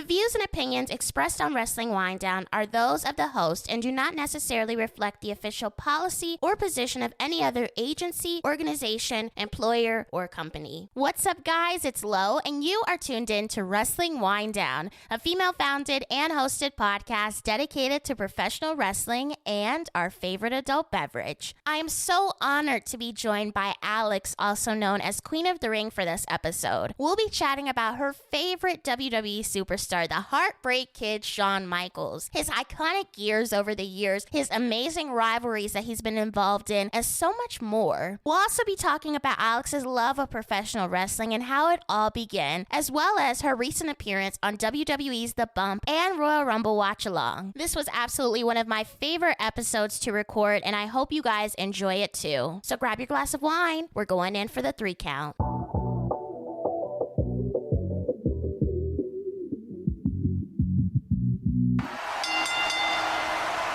The views and opinions expressed on Wrestling Winedown are those of the host and do not necessarily reflect the official policy or position of any other agency, organization, employer, or company. What's up, guys? It's Lo, and you are tuned in to Wrestling Winedown, a female-founded and hosted podcast dedicated to professional wrestling and our favorite adult beverage. I am so honored to be joined by Alex, also known as Queen of the Ring, for this episode. We'll be chatting about her favorite WWE superstar, the Heartbreak Kid, Shawn Michaels, his iconic gears over the years, his amazing rivalries that he's been involved in, and so much more. We'll also be talking about Alex's love of professional wrestling and how it all began, as well as her recent appearance on WWE's The Bump and Royal Rumble Watch Along. This was absolutely one of my favorite episodes to record, and I hope you guys enjoy it too. So grab your glass of wine. We're going in for the 3 count.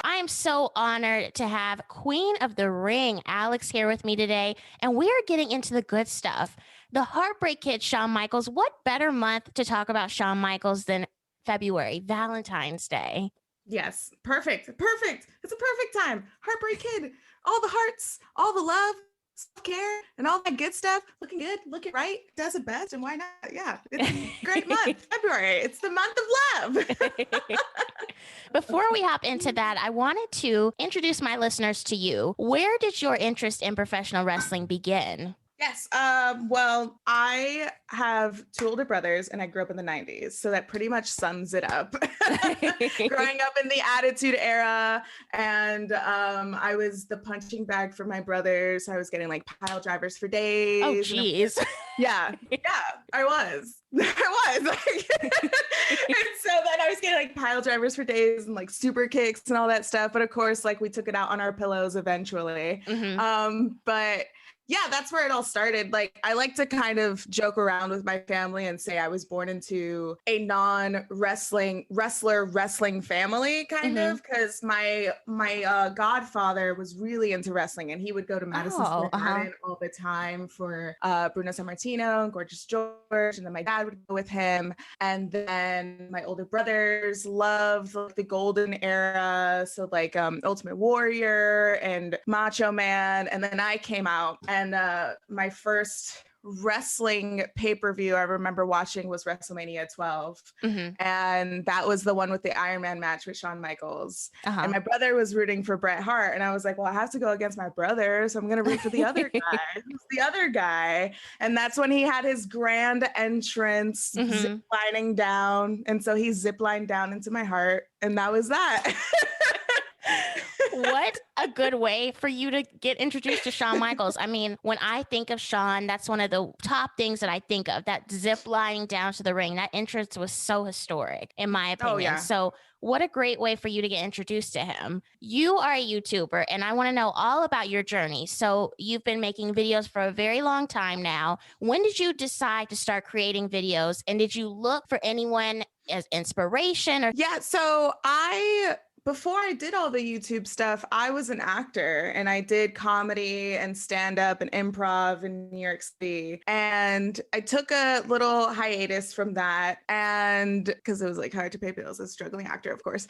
I am so honored to have Queen of the Ring, Alex, here with me today, and we are getting into the good stuff. The Heartbreak Kid, Shawn Michaels. What better month to talk about Shawn Michaels than February, Valentine's Day? Yes, perfect. It's a perfect time. Heartbreak Kid, all the hearts, all the love, self-care, and all that good stuff. Looking good, looking right, does it best, and why not? Yeah, it's a great month. February, it's the month of love. Before we hop into that, I wanted to introduce my listeners to you. Where did your interest in professional wrestling begin? Yes. Well, I have 2 older brothers and I grew up in the 90s. So that pretty much sums it up. Growing up in the Attitude Era, and I was the punching bag for my brothers. I was getting like pile drivers for days. Oh, geez. Yeah, I was. And so then I was getting like pile drivers for days and like super kicks and all that stuff. But of course, like we took it out on our pillows eventually. Mm-hmm. But yeah, that's where it all started. Like, I like to kind of joke around with my family and say I was born into a non-wrestling family, kind of, because my godfather was really into wrestling, and he would go to Madison Square Garden all the time for Bruno Sammartino and Gorgeous George, and then my dad would go with him, and then my older brothers loved like the golden era, so like Ultimate Warrior and Macho Man, and then I came out. And my first wrestling pay-per-view I remember watching was Wrestlemania 12. Mm-hmm. And that was the one with the Iron Man match with Shawn Michaels. And my brother was rooting for Bret Hart. And I was like, well, I have to go against my brother, so I'm going to root for the other guy. Who's the other guy? And that's when he had his grand entrance, zip-lining down. And so he zip-lined down into my heart. And that was that. What a good way for you to get introduced to Shawn Michaels. I mean, when I think of Shawn, that's one of the top things that I think of, that zip lining down to the ring. That entrance was so historic, in my opinion. Oh, yeah. So what a great way for you to get introduced to him. You are a YouTuber, and I want to know all about your journey. So you've been making videos for a very long time now. When did you decide to start creating videos? And did you look for anyone as inspiration? Yeah, so before I did all the YouTube stuff, I was an actor, and I did comedy and stand-up and improv in New York City. And I took a little hiatus from that, and because it was like hard to pay bills as a struggling actor, of course.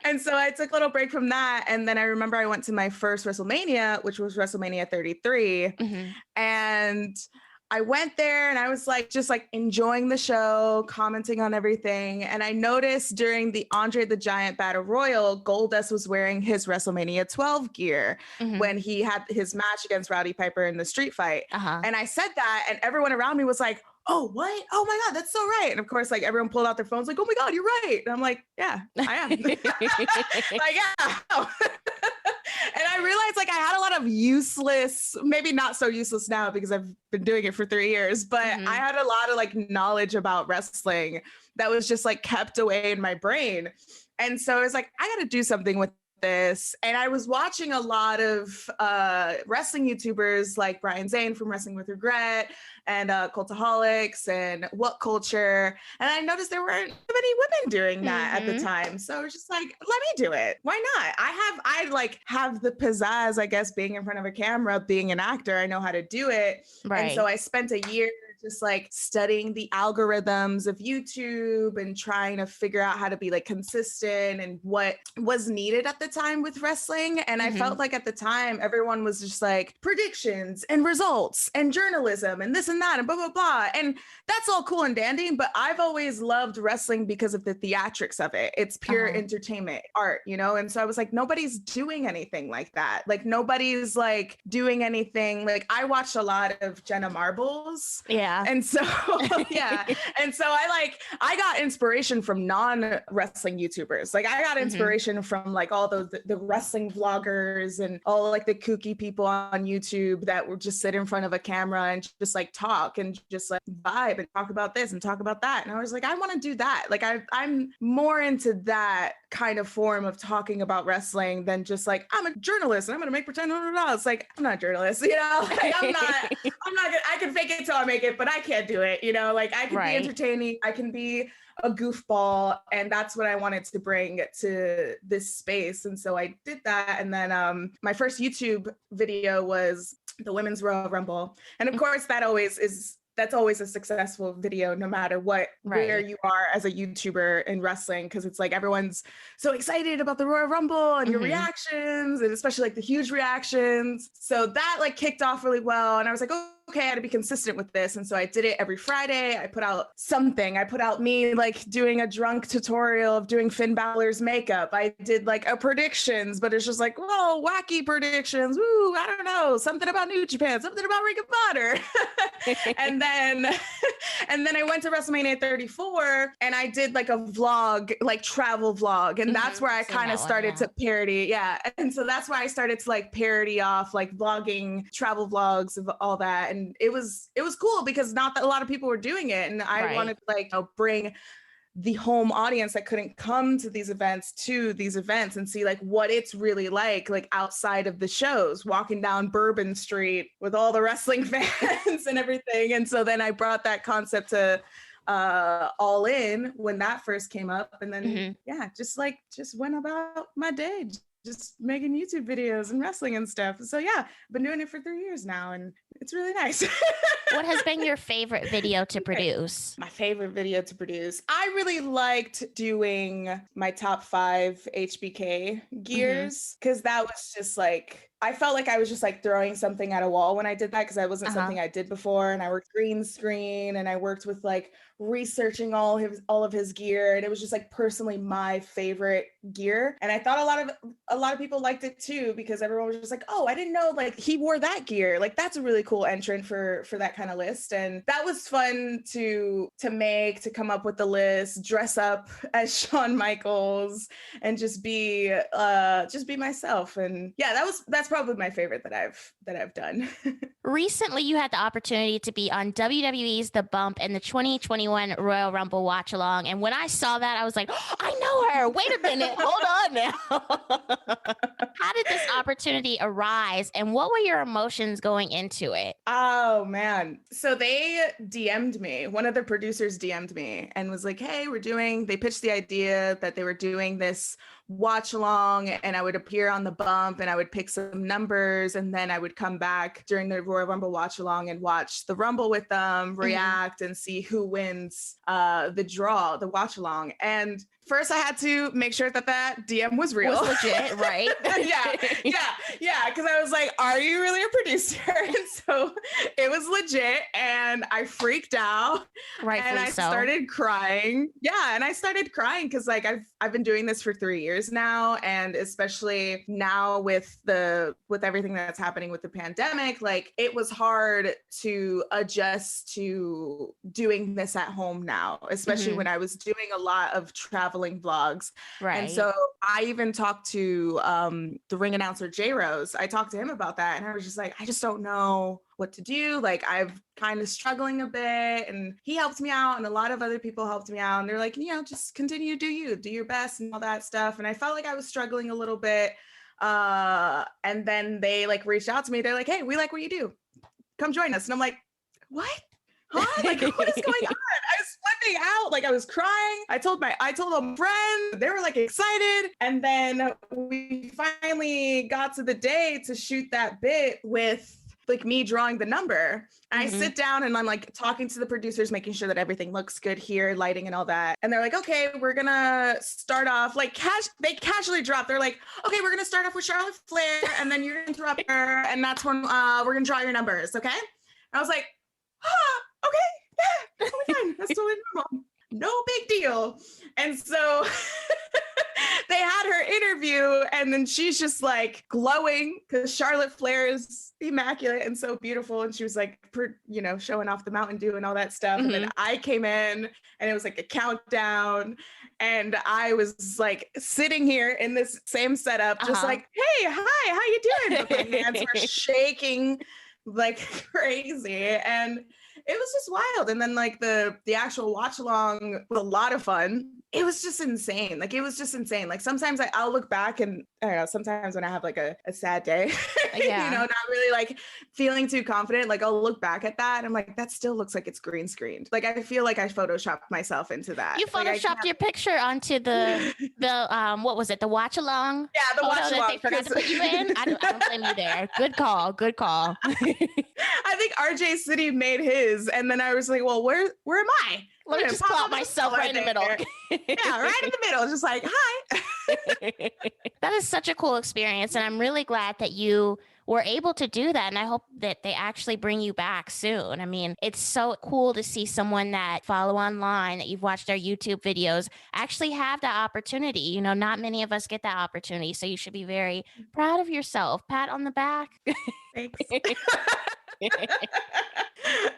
And so I took a little break from that. And then I remember I went to my first WrestleMania, which was WrestleMania 33. And I went there and I was like, just like enjoying the show, commenting on everything. And I noticed during the Andre the Giant Battle Royal, Goldust was wearing his WrestleMania 12 gear when he had his match against Rowdy Piper in the street fight. And I said that, and everyone around me was like, oh, what? Oh my God, that's so right. And of course, like everyone pulled out their phones like, oh my God, you're right. And I'm like, yeah, I am. Like, yeah. And I realized like I had a lot of useless, maybe not so useless now because I've been doing it for 3 years, but I had a lot of like knowledge about wrestling that was just like kept away in my brain. And so I was like, I got to do something with this. And I was watching a lot of wrestling YouTubers like Brian Zane from Wrestling with Regret and Cultaholics and What Culture. And I noticed there weren't many women doing that at the time. So I was just like, let me do it. Why not? I have the pizzazz, I guess, being in front of a camera, being an actor. I know how to do it. Right. And so I spent a year just like studying the algorithms of YouTube and trying to figure out how to be like consistent and what was needed at the time with wrestling. And I felt like at the time, everyone was just like predictions and results and journalism and this and that and blah, blah, blah. And that's all cool and dandy, but I've always loved wrestling because of the theatrics of it. It's pure entertainment, art, you know? And so I was like, nobody's doing anything like that. Like nobody's like doing anything. Like I watched a lot of Jenna Marbles. Yeah. And so, yeah. And so I got inspiration from non-wrestling YouTubers. Like I got inspiration from like all the wrestling vloggers and all like the kooky people on YouTube that would just sit in front of a camera and just like talk and just like vibe and talk about this and talk about that. And I was like, I want to do that. Like I'm more into that kind of form of talking about wrestling than just like, I'm a journalist and I'm going to make pretend $100. Like, I'm not a journalist, you know, like I'm not good. I can fake it till I make it, but I can't do it. You know, like I can be entertaining. I can be a goofball. And that's what I wanted to bring to this space. And so I did that. And then my first YouTube video was the Women's Royal Rumble. And of course that's always a successful video, no matter where you are as a YouTuber in wrestling, because it's like everyone's so excited about the Royal Rumble and your reactions, and especially like the huge reactions. So that like kicked off really well. And I was like, okay, I had to be consistent with this. And so I did it every Friday. I put out something. I put out me like doing a drunk tutorial of doing Finn Balor's makeup. I did like a predictions, but it's just like, whoa, wacky predictions. Woo, I don't know. Something about New Japan, something about Ring of Honor. and then I went to Wrestlemania 34 and I did like a vlog, like travel vlog. And that's where I kind of started to parody. Yeah. And so that's why I started to like parody off like vlogging, travel vlogs of all that. And it was cool because not that a lot of people were doing it. And I wanted to like, bring the home audience that couldn't come to these events and see like what it's really like outside of the shows, walking down Bourbon Street with all the wrestling fans and everything. And so then I brought that concept to All In when that first came up. And then, just went about my day, just making YouTube videos and wrestling and stuff. So yeah, I've been doing it for 3 years now and it's really nice. What has been your favorite video to produce? My favorite video to produce. I really liked doing my top 5 HBK gears because that was just like, I felt like I was just like throwing something at a wall when I did that because I wasn't something I did before. And I worked green screen and I worked with like researching all of his gear. And it was just like personally my favorite gear. And I thought a lot of people liked it too, because everyone was just like, oh, I didn't know like he wore that gear. Like that's a really cool entrant for that kind of list. And that was fun to come up with the list, dress up as Shawn Michaels and just be myself. And yeah, that's probably my favorite that I've done. Recently, you had the opportunity to be on WWE's The Bump in the 2021 Royal Rumble Watch Along. And when I saw that, I was like, oh, I know her. Wait a minute. Hold on now. How did this opportunity arise and what were your emotions going into it? Oh, man. So they DM'd me. One of the producers DM'd me and was like, hey, they pitched the idea that they were doing this watch along and I would appear on the bump and I would pick some numbers and then I would come back during the Royal Rumble watch along and watch the Rumble with them, react and see who wins the watch along. And first I had to make sure that DM was real. Was legit, right? yeah. Because I was like, are you really a producer? And so it was legit and I freaked out. Rightfully and I started crying. Yeah. And I started crying because like I've been doing this for 3 years now. And especially now with everything that's happening with the pandemic, like it was hard to adjust to doing this at home now, especially when I was doing a lot of traveling vlogs. Right. And so I even talked to the ring announcer J Rose. I talked to him about that and I was just like, I just don't know what to do. Like I've kind of struggling a bit and he helped me out and a lot of other people helped me out and they're like, just continue to do your best and all that stuff. And I felt like I was struggling a little bit. And then they like reached out to me. They're like, hey, we like what you do. Come join us. And I'm like, what? Huh? Like, what is going on? I was flipping out. Like I was crying. I told a friend, they were like excited. And then we finally got to the day to shoot that bit with like me drawing the number. I Mhm. sit down and I'm like talking to the producers, making sure that everything looks good here, lighting and all that. And they're like, okay, we're gonna start off like they casually drop. They're like, okay, we're gonna start off with Charlotte Flair, and then you're gonna interrupt her, and that's when we're gonna draw your numbers, okay? And I was like, okay, yeah, totally fine. That's totally normal. No big deal. And so they had her interview, and then she's just like glowing because Charlotte Flair is immaculate and so beautiful. And she was like, showing off the Mountain Dew and all that stuff. And then I came in, and it was like a countdown. And I was like sitting here in this same setup, just like, hey, hi, how you doing? But my hands were shaking like crazy. And it was just wild. And then like the actual watch along was a lot of fun. It was just insane. Like, it was just insane. Like, sometimes I'll look back and I don't know, sometimes when I have like a sad day, not really like feeling too confident, like I'll look back at that and I'm like, that still looks like it's green screened. Like, I feel like I photoshopped myself into that. You photoshopped your picture onto the what was it? The watch along? Yeah, the watch along. They forgot to put you in. I don't blame you there. Good call. Good call. I think RJ City made his, and then I was like, well, where am I? Let me just plot myself right in the middle. Yeah, right in the middle. Just like, hi. That is such a cool experience. And I'm really glad that you were able to do that. And I hope that they actually bring you back soon. I mean, it's so cool to see someone that follow online, that you've watched their YouTube videos, actually have that opportunity. Not many of us get that opportunity. So you should be very proud of yourself. Pat on the back. Thanks.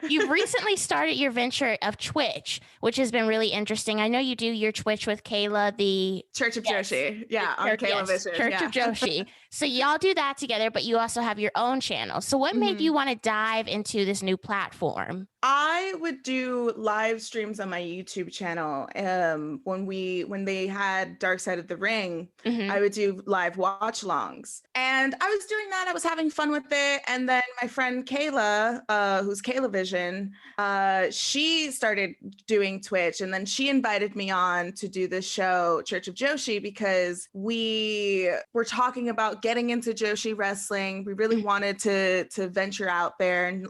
You've recently started your venture of Twitch, which has been really interesting. I know you do your Twitch with Kayla, the Church of Joshi. Yeah, on Kayla Vision. Church of Joshi. So y'all do that together, but you also have your own channel. So what made you want to dive into this new platform? I would do live streams on my YouTube channel. When they had Dark Side of the Ring, I would do live watch alongs. And I was doing that. I was having fun with it. And then my friend Kayla, who's Kayla Vision, she started doing Twitch. And then she invited me on to do this show, Church of Joshi, because we were talking about getting into Joshi wrestling. We really wanted to venture out there. And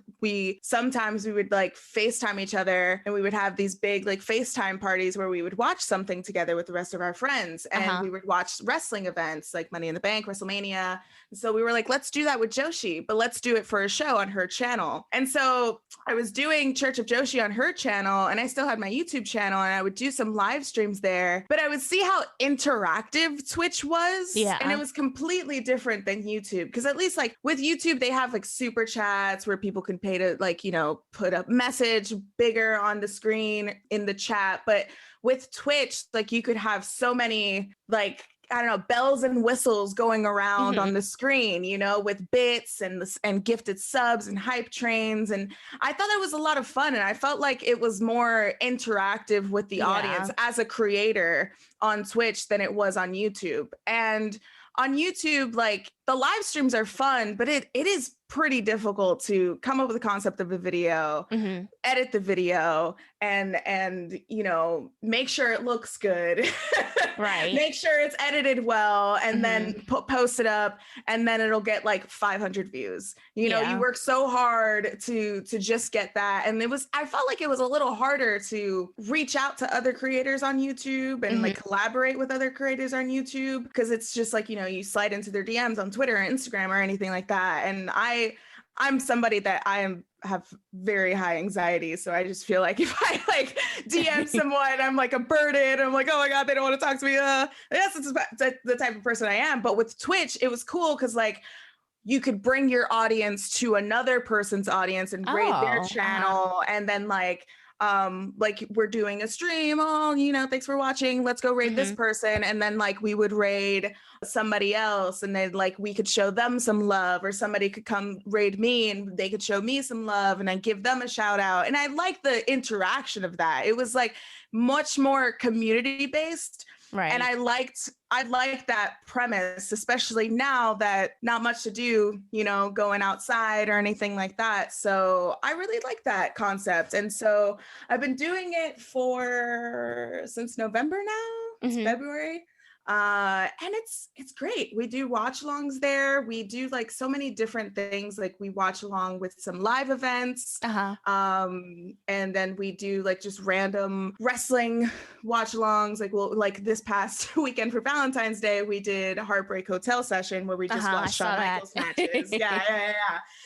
sometimes we would like FaceTime each other, and we would have these big like FaceTime parties where we would watch something together with the rest of our friends, and we would watch wrestling events like Money in the Bank, Wrestlemania. And so we were like, let's do that with Joshi, but let's do it for a show on her channel. And so I was doing Church of Joshi on her channel, and I still had my YouTube channel, and I would do some live streams there, but I would see how interactive Twitch was. Yeah. And it was completely different than YouTube, because at least like with YouTube, they have like super chats where people can pay to like, put up message bigger on the screen in the chat. But with Twitch, like you could have so many like, I don't know, bells and whistles going around on the screen, with bits and gifted subs and hype trains. And I thought that was a lot of fun. And I felt like it was more interactive with the audience as a creator on Twitch than it was on YouTube. And on YouTube, like the live streams are fun, but it is pretty difficult to come up with a concept of a video, edit the video, and make sure it looks good. Right. Make sure it's edited well, and then post it up, and then it'll get like 500 views. You work so hard to just get that. And I felt like it was a little harder to reach out to other creators on YouTube and like collaborate with other creators on YouTube, because it's just like, you slide into their DMs on Twitter or Instagram or anything like that. And I'm somebody that have very high anxiety. So I just feel like if I like DM someone, I'm like a burden. I'm like, oh my God, they don't want to talk to me. Yes, it's the type of person I am. But with Twitch, it was cool because like you could bring your audience to another person's audience and raid their channel. And then like we're doing a stream. Oh, thanks for watching. Let's go raid this person. And then like we would raid somebody else, and then like we could show them some love, or somebody could come raid me and they could show me some love, and I give them a shout out. And I like the interaction of that. It was like much more community based. Right. And I liked that premise, especially now that not much to do, going outside or anything like that. So I really like that concept. And so I've been doing it since November now. It's February. And it's great. We do watch alongs there. We do like so many different things. Like we watch along with some live events. And then we do like just random wrestling watch alongs. Like this past weekend for Valentine's Day, we did a Heartbreak Hotel session where we just watched Shawn Michaels matches. Yeah.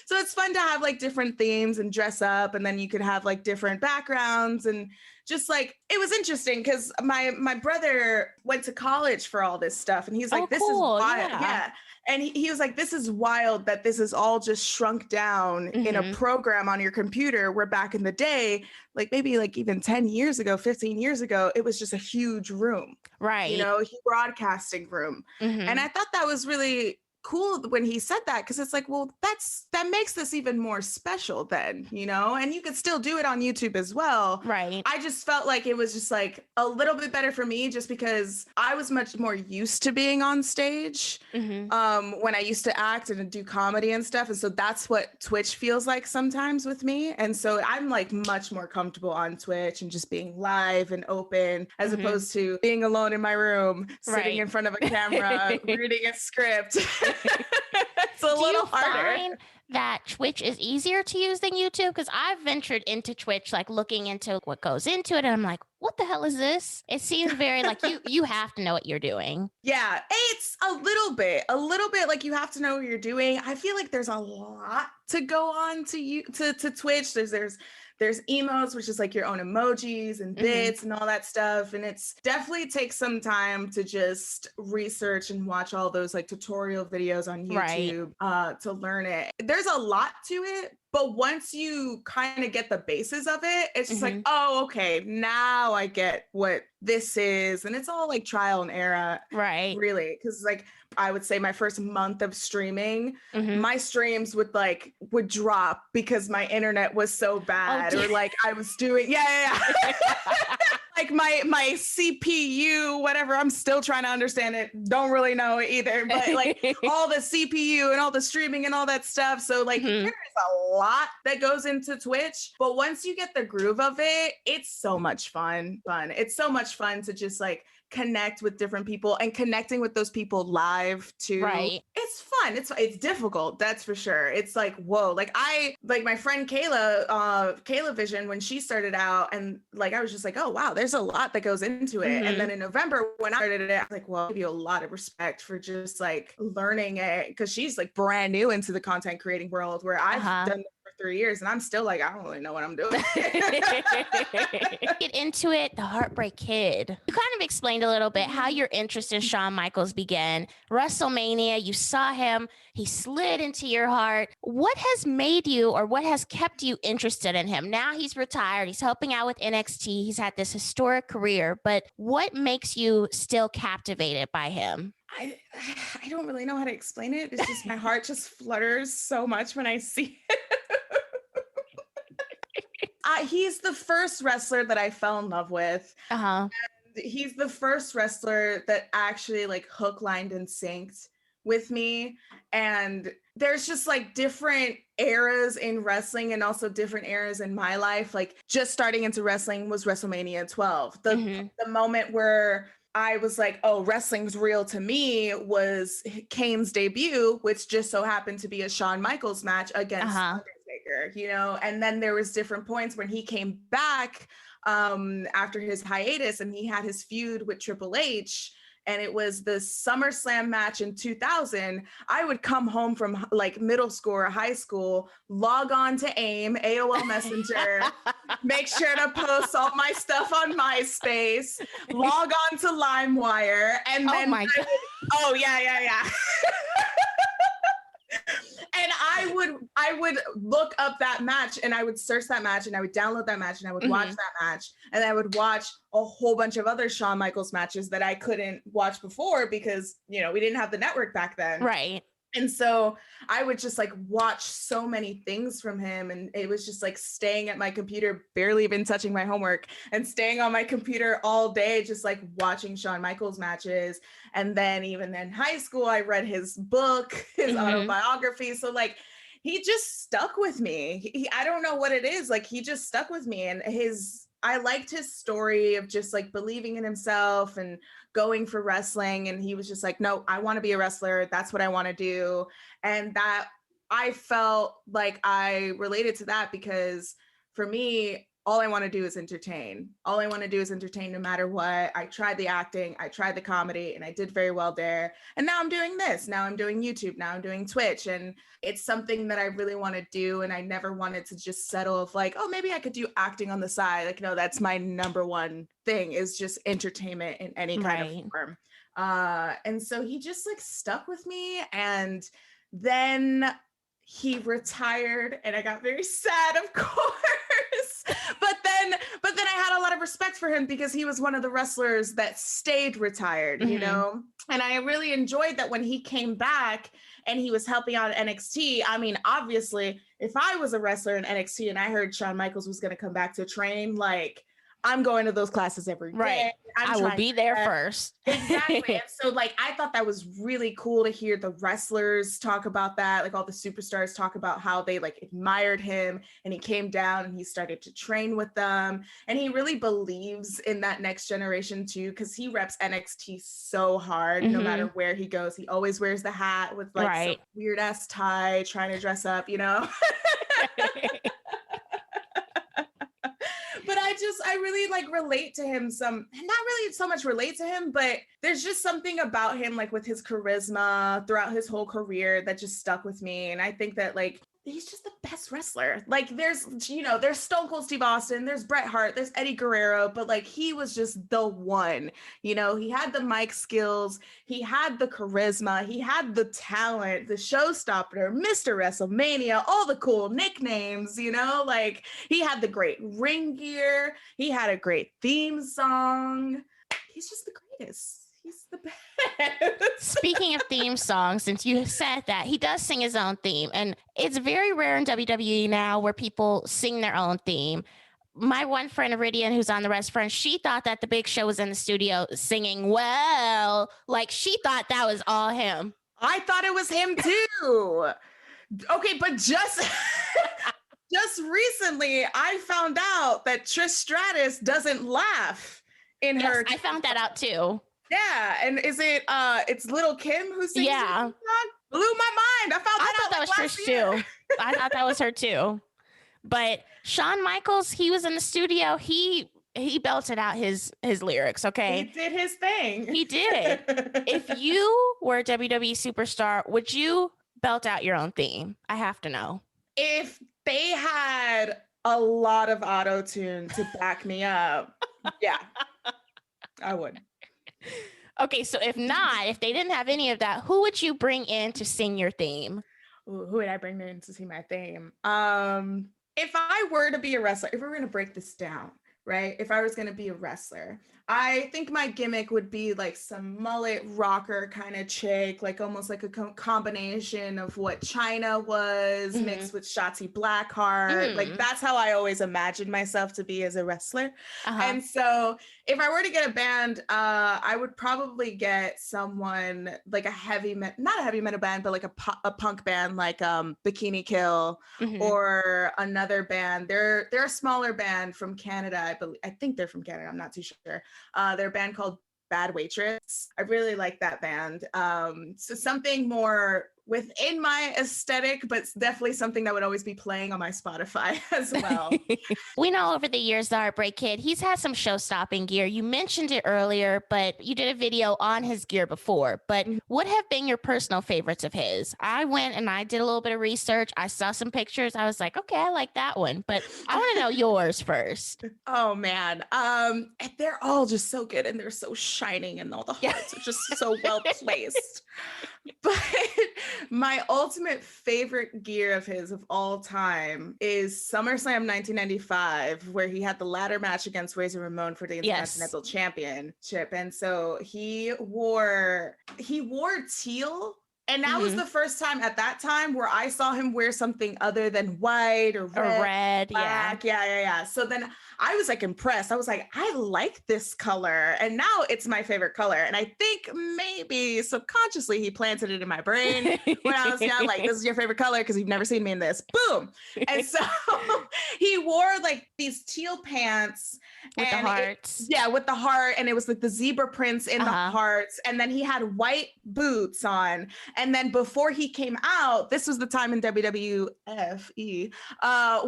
So it's fun to have like different themes and dress up, and then you could have like different backgrounds, and just like it was interesting because my brother went to college for all this stuff, and he's like, this is wild. Yeah. And he was like, this is wild that this is all just shrunk down in a program on your computer, where back in the day, like maybe like even 10 years ago, 15 years ago, it was just a huge room, right? You know, a broadcasting room. And I thought that was really cool when he said that, because it's like, well, that makes this even more special then, you know, and you could still do it on YouTube as well. Right. I just felt like it was just like a little bit better for me, just because I was much more used to being on stage when I used to act and do comedy and stuff. And so that's what Twitch feels like sometimes with me. And so I'm like much more comfortable on Twitch and just being live and open, as opposed to being alone in my room, sitting in front of a camera, reading a script. It's a little harder. Find that Twitch is easier to use than YouTube? Because I've ventured into Twitch, like looking into what goes into it, and I'm like, what the hell is this? It seems very like you have to know what you're doing. Yeah, it's a little bit like you have to know what you're doing. I feel like there's a lot to go on to Twitch. There's emotes, which is like your own emojis and bits and all that stuff. And it's definitely takes some time to just research and watch all those like tutorial videos on YouTube to learn it. There's a lot to it, but once you kind of get the basis of it, it's just like, oh, okay, now I get what this is. And it's all like trial and error, really. Because like I would say my first month of streaming, my streams would drop because my internet was so bad, or like I was doing, like my CPU, whatever. I'm still trying to understand it. Don't really know it either, but like all the CPU and all the streaming and all that stuff. So like there is a lot that goes into Twitch, but once you get the groove of it, it's so much fun. It's so much fun to just like connect with different people, and connecting with those people live too. It's fun. It's difficult, that's for sure. It's like, whoa, like my friend Kayla Vision, when she started out, and like I was just like, oh wow, there's a lot that goes into it. And then in November when I started it, I was like, well, I give you a lot of respect for just like learning it, because she's like brand new into the content creating world, where I've done 3 years and I'm still like, I don't really know what I'm doing. Get into it. The Heartbreak Kid. You kind of explained a little bit how your interest in Shawn Michaels began. Wrestlemania, you saw him, he slid into your heart. What has made you, or what has kept you interested in him? Now he's retired, he's helping out with NXT, he's had this historic career, but what makes you still captivated by him? I don't really know how to explain it. It's just my heart just flutters so much when I see it. He's the first wrestler that I fell in love with. And he's the first wrestler that actually like hook, lined, and synced with me. And there's just like different eras in wrestling, and also different eras in my life. Like just starting into wrestling was WrestleMania 12. The moment where I was like, oh, wrestling's real to me was Kane's debut, which just so happened to be a Shawn Michaels match against Undertaker, you know? And then there was different points when he came back after his hiatus, and he had his feud with Triple H, and it was the SummerSlam match in 2000. I would come home from like middle school or high school, log on to AOL Messenger, make sure to post all my stuff on MySpace, log on to LimeWire, and then yeah. And I would look up that match, and I would search that match, and I would download that match, and I would watch that match, and I would watch a whole bunch of other Shawn Michaels matches that I couldn't watch before because, you know, we didn't have the network back then. Right. And so I would just like watch so many things from him, and it was just like staying at my computer, barely even touching my homework, and staying on my computer all day, just like watching Shawn Michaels matches. And then even in high school, I read his book, his autobiography. So like, he just stuck with me. I don't know what it is. Like, he just stuck with me, and his I liked his story of just like believing in himself and going for wrestling. And he was just like, no, I want to be a wrestler. That's what I want to do. And that I felt like I related to that because for me, all I want to do is entertain. All I want to do is entertain no matter what. I tried the acting, I tried the comedy, and I did very well there. And now I'm doing this. Now I'm doing YouTube. Now I'm doing Twitch. And it's something that I really want to do. And I never wanted to just settle of like, oh, maybe I could do acting on the side. Like, no, that's my number one thing is just entertainment in any kind of form. And so he just like stuck with me. And then he retired and I got very sad, of course. but then I had a lot of respect for him because he was one of the wrestlers that stayed retired, you know? And I really enjoyed that when he came back and he was helping out NXT. I mean, obviously, if I was a wrestler in NXT and I heard Shawn Michaels was going to come back to train, like, I'm going to those classes every day. Right. I will be there first. Exactly. And so like, I thought that was really cool to hear the wrestlers talk about that. Like all the superstars talk about how they like admired him and he came down and he started to train with them. And he really believes in that next generation too, because he reps NXT so hard, no matter where he goes. He always wears the hat with like some weird ass tie, trying to dress up, you know? But I really like relate to him not really so much relate to him, but there's just something about him, like with his charisma throughout his whole career that just stuck with me. And I think that like, he's just the best wrestler. Like there's, you know, there's Stone Cold Steve Austin, there's Bret Hart, there's Eddie Guerrero, but like he was just the one, you know, he had the mic skills, he had the charisma, he had the talent, the Showstopper, Mr. Wrestlemania, all the cool nicknames, you know, like he had the great ring gear, he had a great theme song. He's just the greatest. He's the best. Speaking of theme songs, since you said that, he does sing his own theme. And it's very rare in WWE now where people sing their own theme. My one friend, Iridian, who's on the Rest Front, she thought that the Big Show was in the studio singing well. Like, she thought that was all him. I thought it was him too. Okay, but just recently, I found out that Trish Stratus doesn't laugh in her. I found that out too. Yeah, and is it it's Little Kim who sings it? Yeah. Blew my mind. I thought that was Trish too. I thought that was her too. But Shawn Michaels, he was in the studio. He belted out his lyrics, okay? He did his thing. He did. If you were a WWE superstar, would you belt out your own theme? I have to know. If they had a lot of auto-tune to back me up, yeah, I would. Okay, so if they didn't have any of that, who would you bring in to sing your theme? Ooh, who would I bring in to sing my theme? If I were to be a wrestler, if we were going to break this down, right? If I was going to be a wrestler, I think my gimmick would be like some mullet rocker kind of chick, like almost like a combination of what Chyna was mixed with Shotzi Blackheart. Like that's how I always imagined myself to be as a wrestler. And so if I were to get a band, I would probably get someone like not a heavy metal band, but like a punk band like Bikini Kill or another band. They're a smaller band from Canada. I think they're from Canada. I'm not too sure. They're a band called Bad Waitress. I really like that band. So something more within my aesthetic, but it's definitely something that would always be playing on my Spotify as well. We know over the years, the Heartbreak Kid, he's had some show-stopping gear. You mentioned it earlier, but you did a video on his gear before. But what have been your personal favorites of his? I went and I did a little bit of research. I saw some pictures. I was like, okay, I like that one. But I want to know yours first. Oh, man. They're all just so good and they're so shining and all the hearts are just so well placed. But my ultimate favorite gear of his of all time is SummerSlam 1995, where he had the ladder match against Razor Ramon for the Intercontinental Championship. And so he wore teal. And that was the first time at that time where I saw him wear something other than white or red. Red, black. Yeah. So then I was like impressed. I was like, I like this color. And now it's my favorite color. And I think maybe subconsciously he planted it in my brain when I was young, like, this is your favorite color because you've never seen me in this. Boom. And so he wore like these teal pants with the hearts. With the heart. And it was like the zebra prints in the hearts. And then he had white boots on. And then before he came out, this was the time in WWFE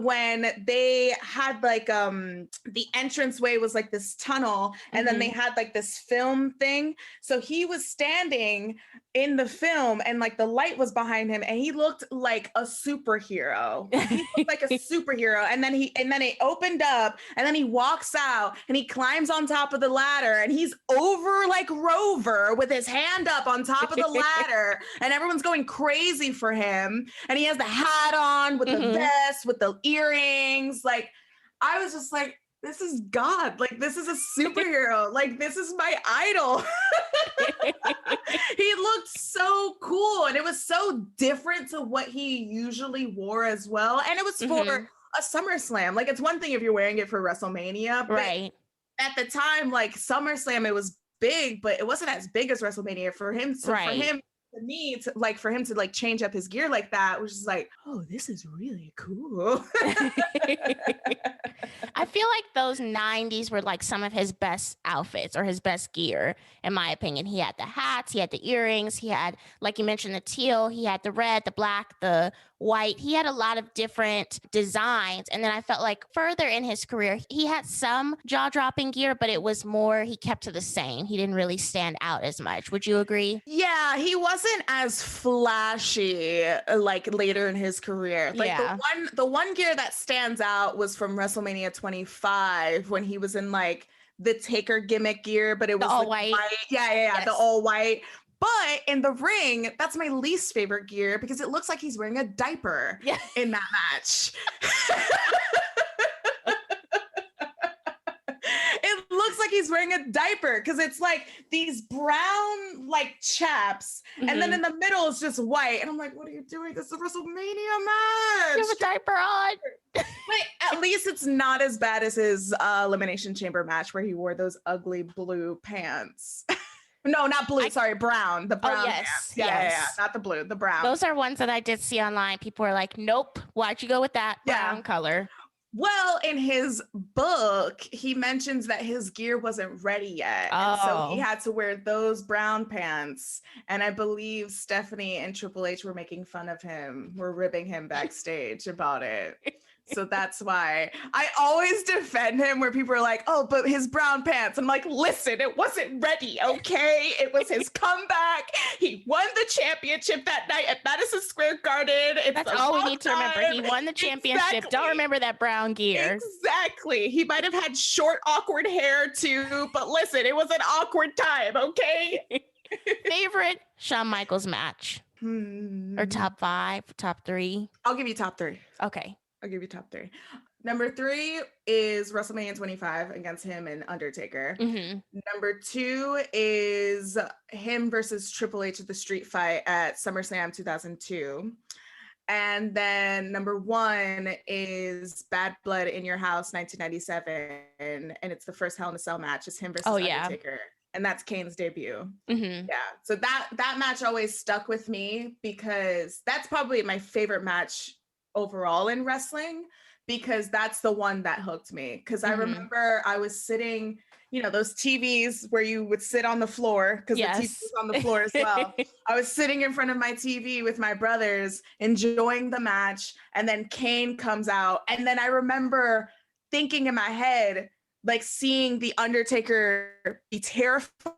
when they had like the entranceway was like this tunnel, and then they had like this film thing. So he was standing in the film and like the light was behind him and he looked like a superhero. He looked like a superhero. And then it opened up and then he walks out and he climbs on top of the ladder and he's over like Rover with his hand up on top of the ladder and everyone's going crazy for him. And he has the hat on with the vest, with the earrings. Like, I was just like, this is God. Like, this is a superhero. Like, this is my idol. He looked so cool. And it was so different to what he usually wore as well. And it was for a SummerSlam. Like, it's one thing if you're wearing it for WrestleMania. But at the time, like, SummerSlam, it was big, but it wasn't as big as WrestleMania for him. So for him, to me, for him to like change up his gear like that was just like, oh, this is really cool. I feel like those 90s were like some of his best outfits or his best gear, in my opinion. He had the hats, he had the earrings, he had, like you mentioned, the teal, he had the red, the black, the white. He had a lot of different designs. And then I felt like further in his career, he had some jaw-dropping gear, but it was more, he kept to the same. He didn't really stand out as much. Would you agree? Yeah, he wasn't as flashy like later in his career. Like the one gear that stands out was from WrestleMania 25 when he was in like the Taker gimmick gear, but it was all like white. Yes. The all white. But in the ring, that's my least favorite gear because it looks like he's wearing a diaper in that match. It looks like he's wearing a diaper because it's like these brown like chaps and then in the middle is just white. And I'm like, what are you doing? This is a WrestleMania match. You have a diaper on. Wait, at least it's not as bad as his Elimination Chamber match where he wore those ugly blue pants. No, not blue. Sorry, brown. The brown. Yes. Yeah. Not the blue, the brown. Those are ones that I did see online. People were like, nope, why'd you go with that brown color? Well, in his book, he mentions that his gear wasn't ready yet. And so he had to wear those brown pants. And I believe Stephanie and Triple H were making fun of him, were ribbing him backstage about it. So that's why I always defend him where people are like, oh, but his brown pants. I'm like, listen, it wasn't ready, okay? It was his comeback. He won the championship that night at Madison Square Garden. That's all we need to remember. He won the championship. Exactly. Don't remember that brown gear. Exactly. He might have had short, awkward hair too, but listen, it was an awkward time, okay? Favorite Shawn Michaels match? Or top 5, top 3? I'll give you top 3. Okay. I'll give you top 3. Number 3 is WrestleMania 25 against him and Undertaker. Number 2 is him versus Triple H at the street fight at SummerSlam 2002. And then number 1 is Bad Blood in Your House 1997. And it's the first Hell in a Cell match. It's him versus Undertaker. And that's Kane's debut. Yeah. So that match always stuck with me because that's probably my favorite match overall in wrestling, because that's the one that hooked me. Because I remember I was sitting, you know, those TVs where you would sit on the floor because the TV was on the floor as well. I was sitting in front of my TV with my brothers enjoying the match, and then Kane comes out, and then I remember thinking in my head, like seeing the Undertaker be terrified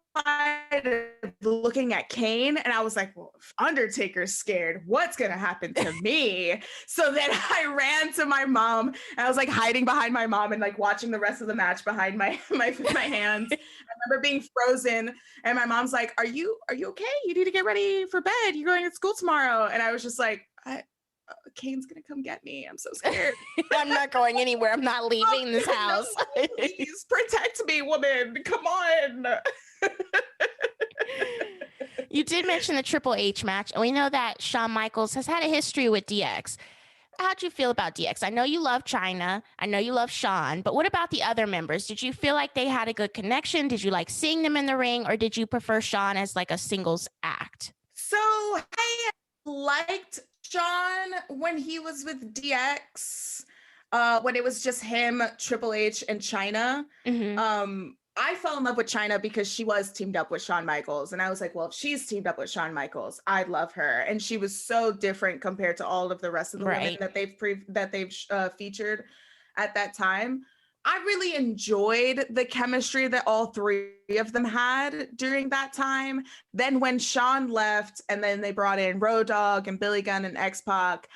of looking at Kane, and I was like, well, if Undertaker's scared, what's gonna happen to me? So then I ran to my mom, and I was like hiding behind my mom and like watching the rest of the match behind my hands. I remember being frozen, and my mom's like, are you okay? You need to get ready for bed. You're going to school tomorrow. And I was just like, Kane's gonna come get me. I'm so scared. I'm not going anywhere. I'm not leaving this house. No, please protect me, woman. Come on. You did mention the Triple H match, and we know that Shawn Michaels has had a history with DX. how'd you feel about DX? I know you love China. I know you love Shawn, but what about the other members? Did you feel like they had a good connection? Did you like seeing them in the ring, or did you prefer Shawn as like a singles act? So I liked Shawn when he was with DX, when it was just him, Triple H, and China. I fell in love with China because she was teamed up with Shawn Michaels. And I was like, well, if she's teamed up with Shawn Michaels, I'd love her. And she was so different compared to all of the rest of the women that they've featured at that time. I really enjoyed the chemistry that all three of them had during that time. Then when Shawn left and then they brought in Road Dogg and Billy Gunn and X-Pac,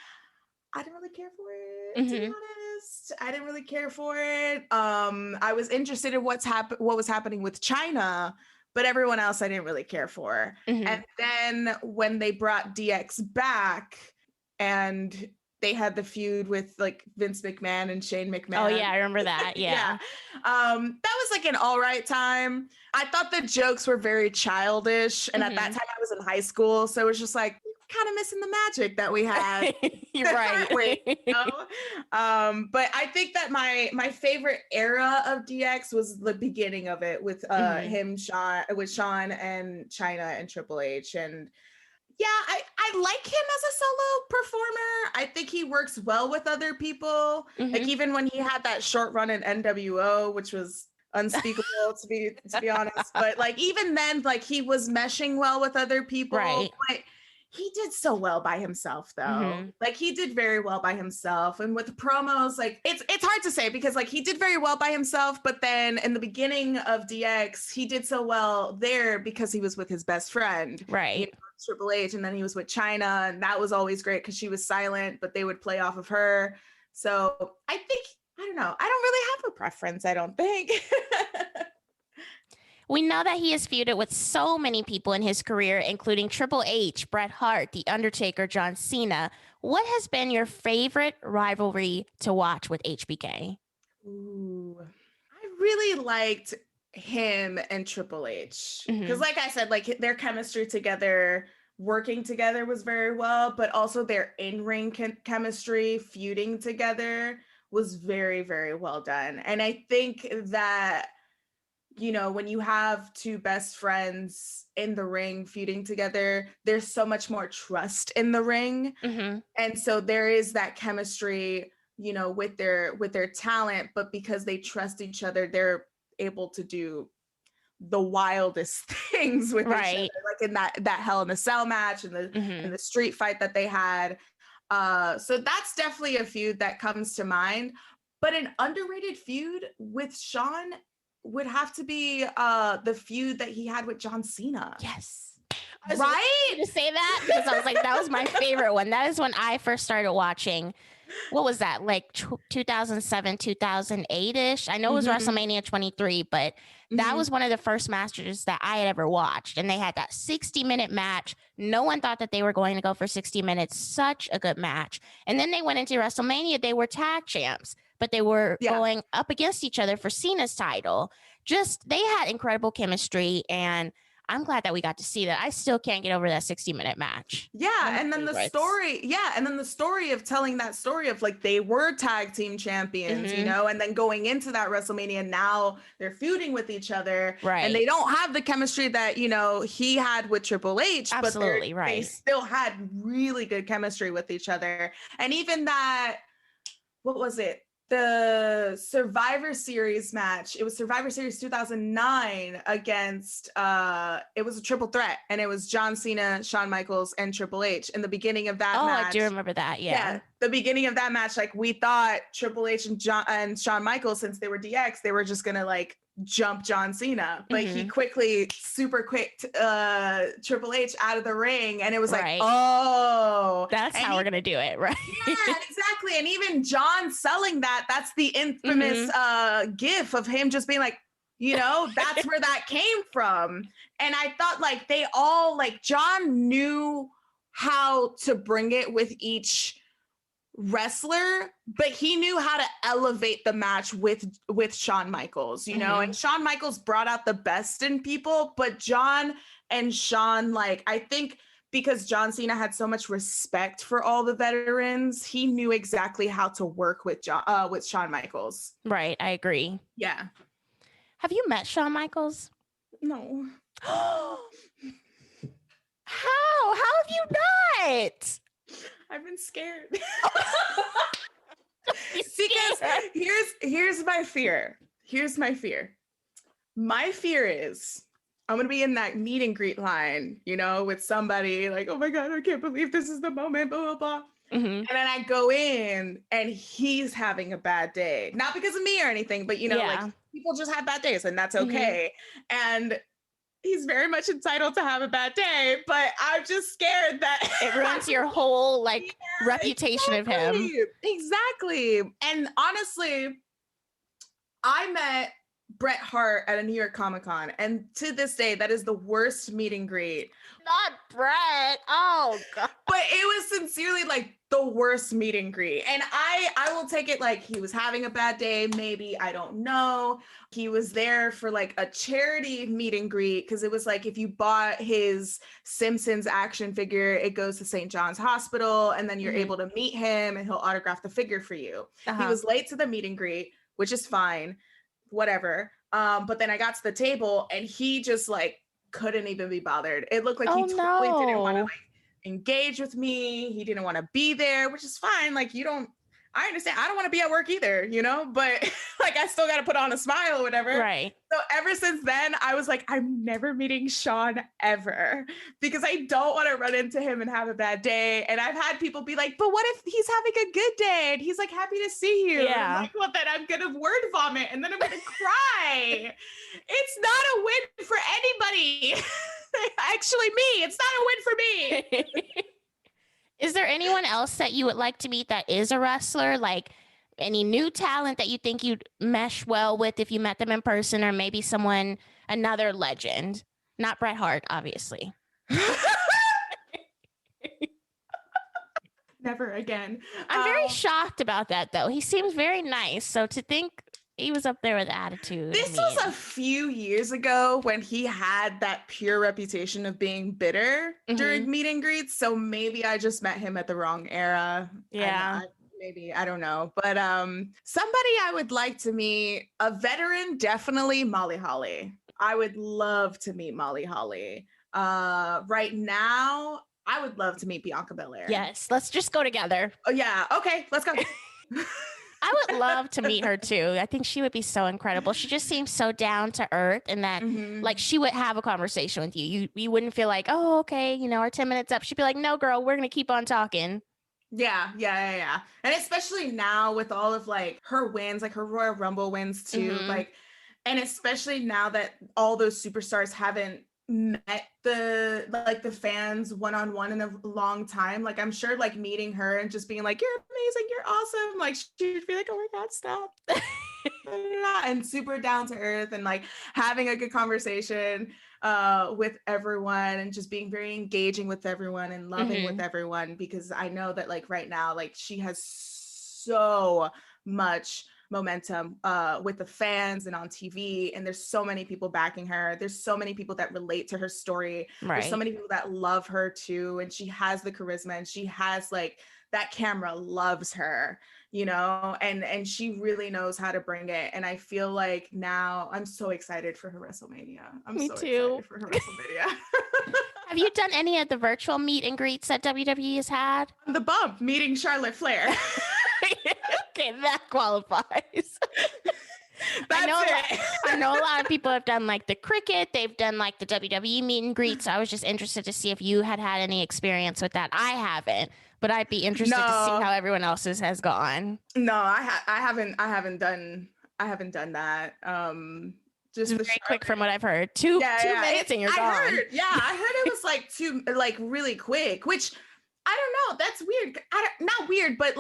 I didn't really care for it, to be honest. I didn't really care for it. I was interested in what was happening with China, but everyone else I didn't really care for. And then when they brought DX back and they had the feud with like Vince McMahon and Shane McMahon. Oh yeah, I remember that. Yeah. That was like an all right time. I thought the jokes were very childish. And at that time I was in high school. So it was just like, kind of missing the magic that we had. You're right. You know? But I think that my favorite era of DX was the beginning of it with Shawn and China and Triple H. And yeah, I like him as a solo performer. I think he works well with other people. Like even when he had that short run in NWO, which was unspeakable to be honest. But like even then, like he was meshing well with other people. Right. But he did so well by himself though. Like he did very well by himself. And with the promos, like it's hard to say because like he did very well by himself, but then in the beginning of DX, he did so well there because he was with his best friend. Right. You know, Triple H, and then he was with China, and that was always great because she was silent, but they would play off of her. So I don't know. I don't really have a preference, I don't think. We know that he has feuded with so many people in his career, including Triple H, Bret Hart, The Undertaker, John Cena. What has been your favorite rivalry to watch with HBK? Ooh, I really liked him and Triple H because like I said, like their chemistry together, working together was very well, but also their in-ring chemistry, feuding together was very, very well done. And I think that, you know, when you have two best friends in the ring feuding together, there's so much more trust in the ring. And so there is that chemistry, you know, with their talent, but because they trust each other, they're able to do the wildest things with each other, like in that Hell in a Cell match and the street fight that they had. So that's definitely a feud that comes to mind. But an underrated feud with Shawn would have to be the feud that he had with John Cena. Yes. Right? To say that because I was like, that was my favorite one. That is when I first started watching. What was that? Like 2007, 2008-ish. I know it was WrestleMania 23, but that was one of the first matches that I had ever watched. And they had that 60-minute match. No one thought that they were going to go for 60 minutes. Such a good match. And then they went into WrestleMania. They were tag champs, but they were going up against each other for Cena's title. Just, they had incredible chemistry, and I'm glad that we got to see that. I still can't get over that 60-minute match. Yeah, and then the story of telling that story of like they were tag team champions, you know, and then going into that WrestleMania, now they're feuding with each other, and they don't have the chemistry that, you know, he had with Triple H, but they still had really good chemistry with each other. And even that, what was it? The Survivor Series match. It was Survivor Series 2009 against, it was a triple threat, and it was John Cena, Shawn Michaels, and Triple H. In the beginning of that match. Oh, I do remember that. Yeah. The beginning of that match, like we thought Triple H and Shawn Michaels, since they were DX, they were just gonna like jump John Cena, but he super quick Triple H out of the ring, and it was like, oh, that's how we're gonna do it, right? Yeah, exactly. And even John selling that's the infamous gif of him just being like, you know, that's where that came from. And I thought like they all, like John knew how to bring it with each wrestler, but he knew how to elevate the match with Shawn Michaels, you know, and Shawn Michaels brought out the best in people, but John and Shawn, like, I think because John Cena had so much respect for all the veterans, he knew exactly how to work with Shawn Michaels. Right. I agree. Yeah. Have you met Shawn Michaels? No. How? How have you not? I've been scared. Because here's my fear. Here's my fear. My fear is I'm gonna be in that meet and greet line, with somebody like, oh my God, I can't believe this is the moment, blah, blah, blah. Mm-hmm. And then I go in and he's having a bad day. Not because of me or anything, but like people just have bad days and that's okay. Mm-hmm. And he's very much entitled to have a bad day, but I'm just scared that it ruins your whole reputation of him. Exactly. And honestly, I met Bret Hart at a New York Comic-Con, and to this day, that is the worst meet and greet. Not Bret. Oh God. But it was sincerely the worst meet and greet. And I will take it he was having a bad day, maybe, I don't know. He was there for a charity meet and greet because it was if you bought his Simpsons action figure, it goes to St. John's Hospital and then you're mm-hmm. able to meet him and he'll autograph the figure for you. Uh-huh. He was late to the meet and greet, which is fine, whatever. But then I got to the table and he just couldn't even be bothered. It looked like he totally didn't want to engage with me. He didn't want to be there, which is fine. I understand. I don't want to be at work either, but I still got to put on a smile or whatever. Right. So ever since then, I was I'm never meeting Shawn ever because I don't want to run into him and have a bad day. And I've had people be like, but what if he's having a good day and he's happy to see you? Yeah. And well, then I'm going to word vomit and then I'm going to cry. It's not a win for anybody. Actually, me. It's not a win for me. Is there anyone else that you would like to meet that is a wrestler? Any new talent that you think you'd mesh well with if you met them in person, or maybe another legend? Not Bret Hart, obviously. Never again. I'm very shocked about that, though. He seems very nice. So to think he was up there with attitude. This was a few years ago when he had that pure reputation of being bitter during meet and greets. So maybe I just met him at the wrong era. Yeah. Maybe, I don't know. But somebody I would like to meet, a veteran, definitely Molly Holly. I would love to meet Molly Holly. Right now, I would love to meet Bianca Belair. Yes, let's just go together. Oh, yeah. Okay, let's go. I would love to meet her too. I think she would be so incredible. She just seems so down to earth, and that she would have a conversation with you. You wouldn't feel oh, okay, our 10 minutes up. She'd be like, no, girl, we're going to keep on talking. Yeah. And especially now with all of her wins, her Royal Rumble wins too, and especially now that all those superstars haven't met the fans one-on-one in a long time, I'm sure meeting her and just being you're amazing, you're awesome, she'd be oh my God, stop. And super down to earth and having a good conversation with everyone and just being very engaging with everyone and loving with everyone, because I know that right now she has so much momentum with the fans and on TV, and there's so many people backing her. There's so many people that relate to her story. Right. There's so many people that love her too, and she has the charisma, and she has that camera loves her, and she really knows how to bring it. And I feel now I'm so excited for her Wrestlemania. Me too. Excited for her Wrestlemania. Have you done any of the virtual meet and greets that WWE has had? The bump, meeting Charlotte Flair. Okay, that qualifies. I know a lot of people have done the cricket. They've done the WWE meet and greet. So I was just interested to see if you had any experience with that. I haven't, but I'd be interested to see how everyone else's has gone. No, I haven't done that. Just very quick from what I've heard. Two minutes and you're gone. I heard it was really quick, which I don't know. That's weird. Not weird, but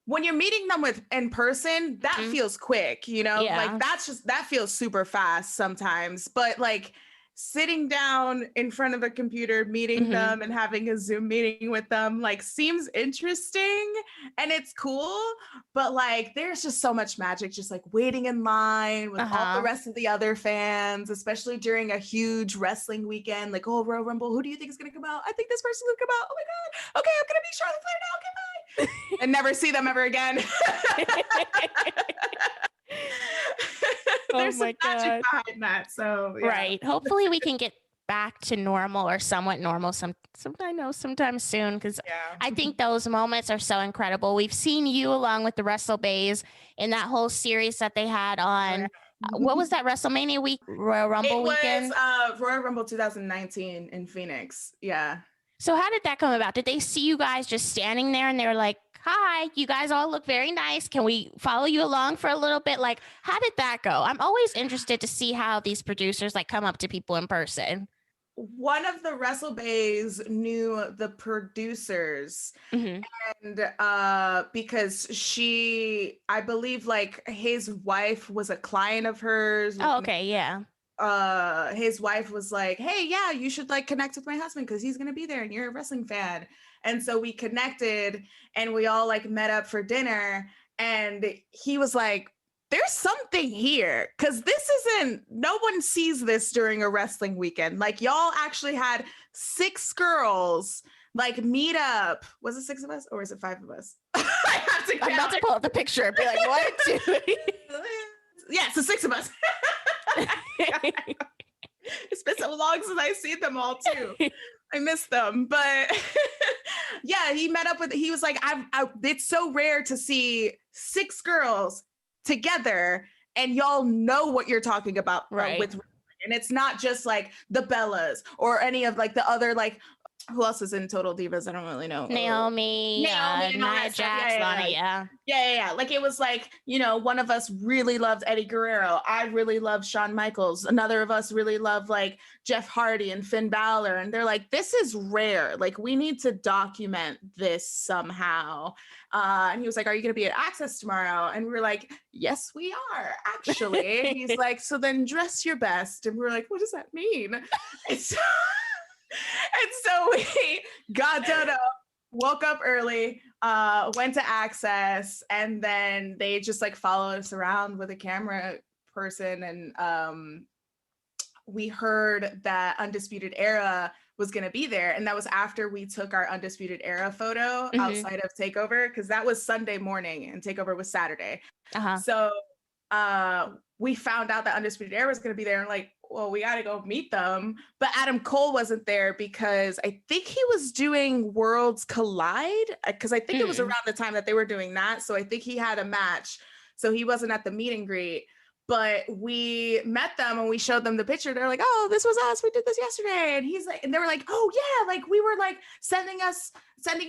when you're meeting them in person, that feels quick, Yeah. that feels super fast sometimes. But sitting down in front of a computer, meeting them and having a Zoom meeting with them, like, seems interesting and it's cool, but like there's just so much magic just like waiting in line with all the rest of the other fans, especially during a huge wrestling weekend, like, oh, Royal Rumble, who do you think is gonna come out? I think this person's gonna come out. Oh my god, okay, I'm gonna be Charlotte Flair now, okay, bye. And never see them ever again. There's some magic behind that. So yeah. Right. Hopefully we can get back to normal or somewhat normal sometime soon, because I think those moments are so incredible. We've seen you along with the WrestleBays in that whole series that they had on what was that, WrestleMania week, Royal Rumble weekend? It was Royal Rumble 2019 in Phoenix. Yeah. So how did that come about? Did they see you guys just standing there and they were like, hi, you guys all look very nice. Can we follow you along for a little bit? Like, how did that go? I'm always interested to see how these producers like come up to people in person. One of the WrestleBays knew the producers, and because I believe like his wife was a client of hers. Oh, okay, yeah. His wife was like, hey, yeah, you should like connect with my husband because he's gonna be there and you're a wrestling fan. And so we connected and we all like met up for dinner, and he was like, there's something here, because no one sees this during a wrestling weekend. Like, y'all actually had 6 girls like meet up. Was it 6 of us or is it 5 of us? I'm about to pull up the picture and be like, 1, 2. Yeah, so 6 of us. It's been so long since I've seen them all too. I miss them, but yeah, he was like, it's so rare to see 6 girls together and y'all know what you're talking about, right? And it's not just like the Bellas or any of like the other, like, who else is in Total Divas? I don't really know. Naomi, Nia Jax, yeah. Like, it was like, you know, one of us really loved Eddie Guerrero. I really loved Shawn Michaels. Another of us really loved like Jeff Hardy and Finn Balor. And they're like, this is rare. Like, we need to document this somehow. And he was like, are you going to be at Access tomorrow? And we were like, yes, we are, actually. And he's like, so then dress your best. And we were like, what does that mean? And so we got done up, woke up early, went to Access, and then they just like followed us around with a camera person. And we heard that Undisputed Era was going to be there. And that was after we took our Undisputed Era photo outside of TakeOver, because that was Sunday morning and TakeOver was Saturday. So we found out that Undisputed Era was going to be there, and like, well, we got to go meet them. But Adam Cole wasn't there because I think he was doing Worlds Collide, because I think it was around the time that they were doing that. So I think he had a match. So he wasn't at the meet and greet. But we met them and we showed them the picture. They're like, oh, this was us. We did this yesterday. And he's like, and they were like, oh yeah, like we were like sending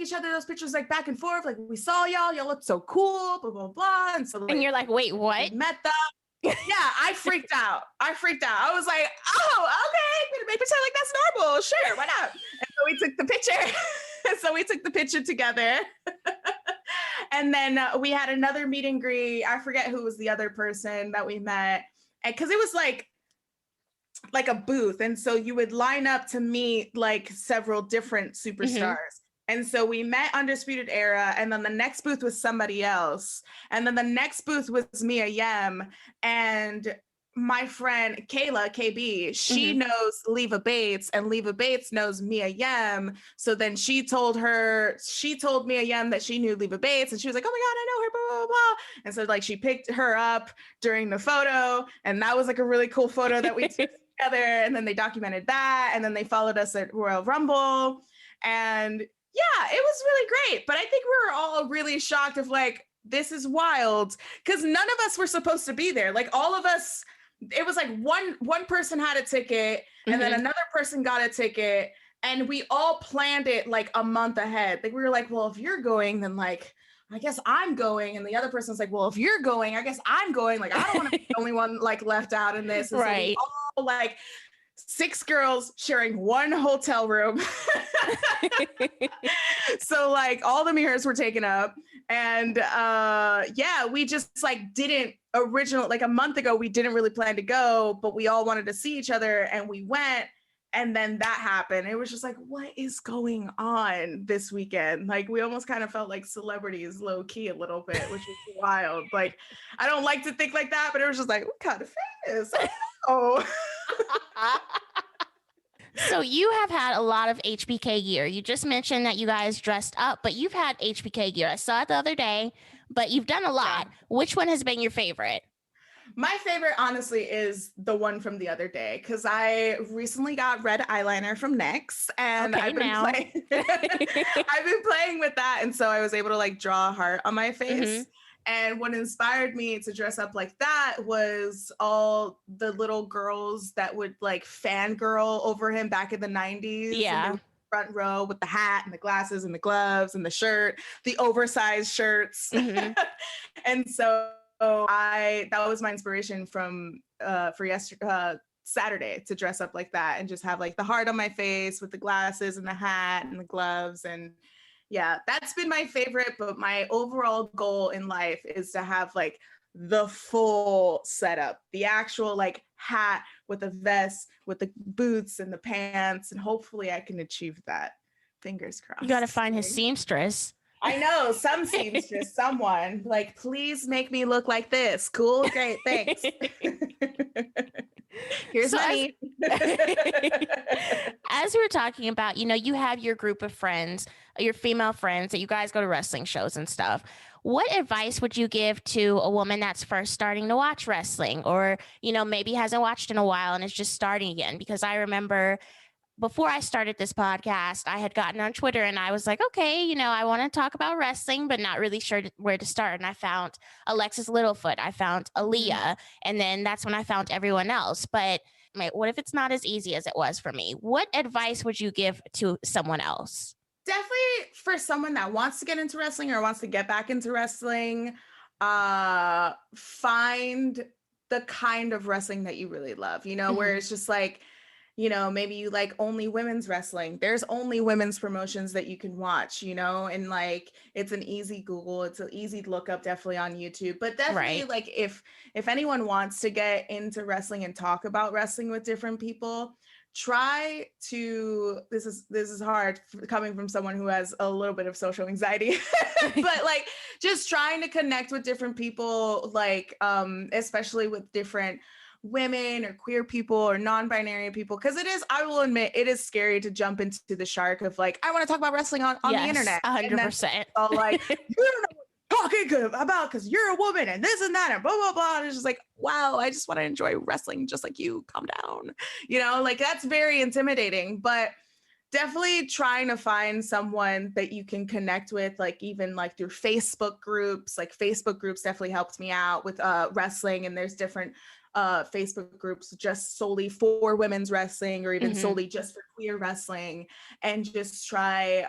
each other those pictures like back and forth. Like, we saw y'all look so cool, blah, blah, blah. And so like, and you're like, wait, what? We met them. Yeah, I freaked out. I was like, oh, okay, gonna make pretend like that's normal. Sure, why not? And so we took the picture together. And then we had another meet and greet. I forget who was the other person that we met, because it was like a booth. And so you would line up to meet like several different superstars. And so we met Undisputed Era, and then the next booth was somebody else. And then the next booth was Mia Yim, and my friend Kayla, KB, she knows Leva Bates, and Leva Bates knows Mia Yim. So then she told Mia Yim that she knew Leva Bates, and she was like, oh my God, I know her, blah, blah, blah. And so like she picked her up during the photo, and that was like a really cool photo that we took together. And then they documented that, and then they followed us at Royal Rumble. And yeah, it was really great. But I think we were all really shocked of like, this is wild, because none of us were supposed to be there. Like, all of us, it was like one person had a ticket, and then another person got a ticket, and we all planned it like a month ahead. Like, we were like, well, if you're going, then like, I guess I'm going. And the other person's like, well, if you're going, I guess I'm going. Like, I don't want to be the only one like left out in this. And right. So we all like 6 girls sharing one hotel room. So like all the mirrors were taken up, and yeah, we just like didn't like a month ago we didn't really plan to go, but we all wanted to see each other and we went. And then that happened. It was just like, what is going on this weekend? Like, we almost kind of felt like celebrities low key a little bit, which was wild. Like, I don't like to think like that, but it was just like, what kind of famous? Oh. So you have had a lot of HBK gear. You just mentioned that you guys dressed up, but you've had HBK gear. I saw it the other day, but you've done a lot. Yeah. Which one has been your favorite? My favorite, honestly, is the one from the other day, because I recently got red eyeliner from NYX, and I've been playing with that, and so I was able to like draw a heart on my face. Mm-hmm. And what inspired me to dress up like that was all the little girls that would like fangirl over him back in the 90s. Yeah. And front row with the hat and the glasses and the gloves and the shirt, the oversized shirts. Mm-hmm. And so that was my inspiration for Saturday, to dress up like that and just have like the heart on my face with the glasses and the hat and the gloves. And yeah, that's been my favorite, but my overall goal in life is to have like the full setup, the actual like hat with the vest, with the boots and the pants, and hopefully I can achieve that. Fingers crossed. You got to find his seamstress. I know, some seamstress, someone like, please make me look like this. Cool, great, thanks. Here's money. As we were talking about, you know, you have your group of friends, your female friends that you guys go to wrestling shows and stuff. What advice would you give to a woman that's first starting to watch wrestling, or, you know, maybe hasn't watched in a while and is just starting again? Because I remember before I started this podcast, I had gotten on Twitter and I was like, okay, you know, I want to talk about wrestling, but not really sure where to start. And I found Alexis Littlefoot, I found Aaliyah, and then that's when I found everyone else. But what if it's not as easy as it was for me? What advice would you give to someone else? Definitely for someone that wants to get into wrestling or wants to get back into wrestling, find the kind of wrestling that you really love, you know, mm-hmm. where it's just like, you know, maybe you like only women's wrestling. There's only women's promotions that you can watch, you know, and like, it's an easy Google, it's an easy look up definitely on YouTube, but definitely right. Like if anyone wants to get into wrestling and talk about wrestling with different people, try to, this is hard coming from someone who has a little bit of social anxiety, but like just trying to connect with different people, like, especially with different women or queer people or non-binary people, because I will admit, it is scary to jump into the shark of like, I want to talk about wrestling on the internet. 100%. All like, you don't know what you're talking about because you're a woman and this and that and blah, blah, blah. And it's just like, wow, I just want to enjoy wrestling just like you. Calm down. You know, like that's very intimidating, but definitely trying to find someone that you can connect with, like even like through Facebook groups. Like Facebook groups definitely helped me out with wrestling, and there's different Facebook groups just solely for women's wrestling, or even mm-hmm. solely just for queer wrestling, and just try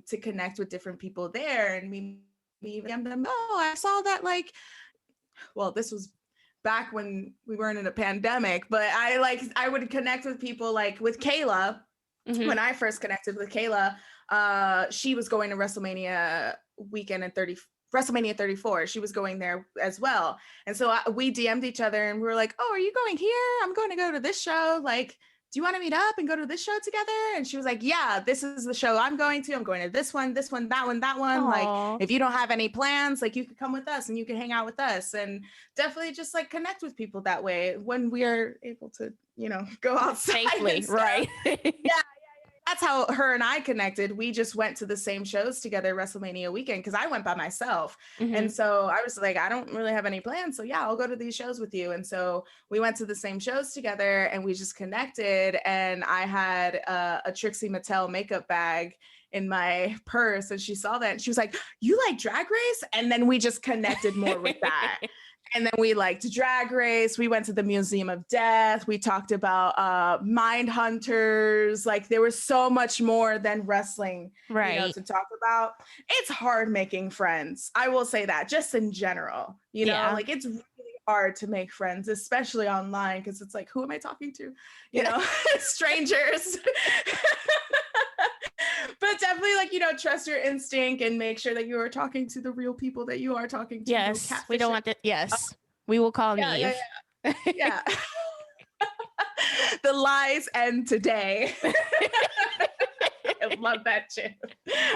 to connect with different people there, and maybe even them, oh, I saw that, like, well, this was back when we weren't in a pandemic, but I would connect with people, like with Kayla. Mm-hmm. When I first connected with Kayla, she was going to Wrestlemania weekend at WrestleMania 34. She was going there as well. And so we DM'd each other and we were like, oh, are you going here? I'm going to go to this show. Like, do you want to meet up and go to this show together? And she was like, yeah, this is the show I'm going to. I'm going to this one, that one, that one. Aww. Like, if you don't have any plans, like you could come with us and you can hang out with us, and definitely just like connect with people that way when we are able to, you know, go outside safely, right? Yeah. That's how her and I connected. We just went to the same shows together Wrestlemania weekend, because I went by myself. Mm-hmm. And so I was like, I don't really have any plans. So yeah, I'll go to these shows with you. And so we went to the same shows together and we just connected. And I had a Trixie Mattel makeup bag in my purse, and she saw that and she was like, you like Drag Race? And then we just connected more with that. And then we liked Drag Race. We went to the Museum of Death. We talked about Mind Hunters. Like, there was so much more than wrestling, right, you know, to talk about. It's hard making friends. I will say that, just in general, you know, like it's really hard to make friends, especially online, because it's like, who am I talking to? You know, strangers. But definitely like, trust your instinct and make sure that you are talking to the real people that you are talking to. Yes, we don't want that. Yes, we will call Neve. Yeah. The lies end today. I love that gif.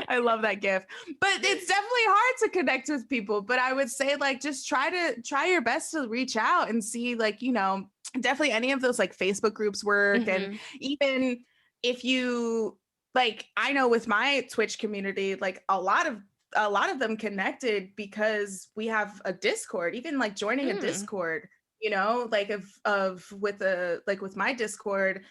I love that gif. But it's definitely hard to connect with people. But I would say like just try your best to reach out and see like, definitely any of those like Facebook groups work. And even if you like, I know with my Twitch community, like a lot of them connected because we have a Discord, even like joining a Discord, like with my Discord,